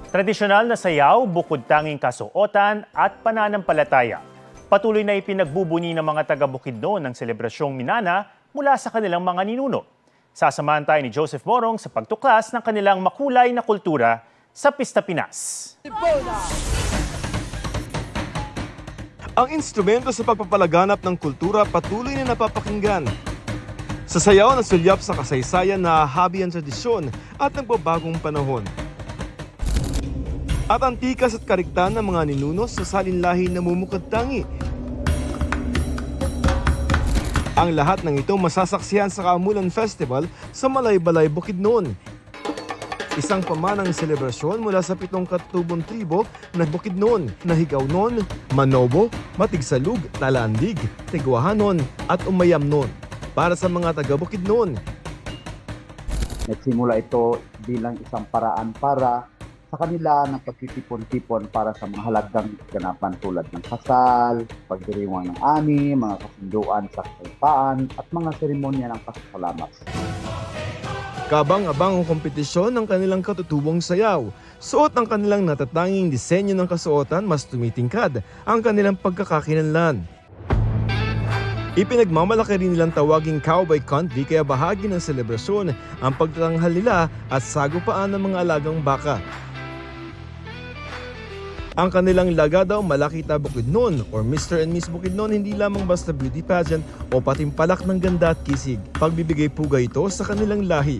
Tradisyonal na sayaw, bukod tanging kasuotan at pananampalataya. Patuloy na ipinagbubuni ng mga taga Bukidnon ng selebrasyong Minana mula sa kanilang mga ninuno. Sasamahan tayo ni Joseph Morong sa pagtuklas ng kanilang makulay na kultura sa Pista Pinas. Ang instrumento sa pagpapalaganap ng kultura patuloy na napapakinggan. Sa sayaw na sulyap sa kasaysayan na habi ang tradisyon at nagbabagong panahon. At antikas at kariktan ng mga ninuno sa salinlahi na mumukad-tangi. Ang lahat ng ito masasaksihan sa Kaamulan Festival sa Malaybalay, Bukidnon. Isang pamanang selebrasyon mula sa 7 katutubong tribo na Bukidnon na Higawnon, Manobo, Matigsalug, Talandig, Tiguahanon at Umayamnon para sa mga taga Bukidnon. Nagsimula ito bilang isang paraan para sa kanila ng pagtitipon-tipon para sa mga halagang ganapan tulad ng kasal, pagdiriwang ng ani, mga kasunduan sa kalipaan at mga seremonya ng pasasalamat. Kabang-abang ang kompetisyon ng kanilang katutubong sayaw. Suot ang kanilang natatanging disenyo ng kasuotan, mas tumitingkad ang kanilang pagkakakinanlan. Ipinagmamalaki rin nilang tawaging cowboy country kaya bahagi ng selebrasyon ang pagtatanghal nila at sagupaan ng mga alagang baka. Ang kanilang laga daw Malakita Bukidnon or Mr. and Miss Bukidnon hindi lamang basta beauty pageant o patimpalak ng ganda at kisig. Pagbibigay pugay ito sa kanilang lahi.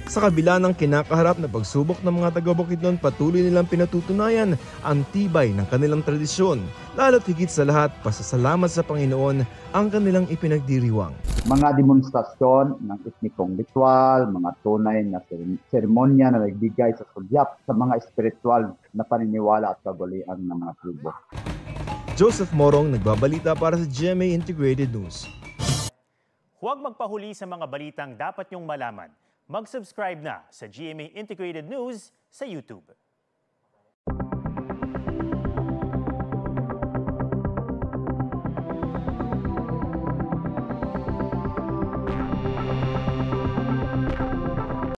Sa kabila ng kinakaharap na pagsubok ng mga taga Bukidnon, patuloy nilang pinatutunayan ang tibay ng kanilang tradisyon. Lalo't higit sa lahat, pasasalamat sa Panginoon ang kanilang ipinagdiriwang. Mga demonstrasyon ng etnikong ritual, mga tunay na seremonya na nagbigay sa sulyap sa mga espiritual na paniniwala at kagalian ng mga tribo. Joseph Morong, nagbabalita para sa GMA Integrated News. Huwag magpahuli sa mga balitang dapat niyong malaman. Mag-subscribe na sa GMA Integrated News sa YouTube.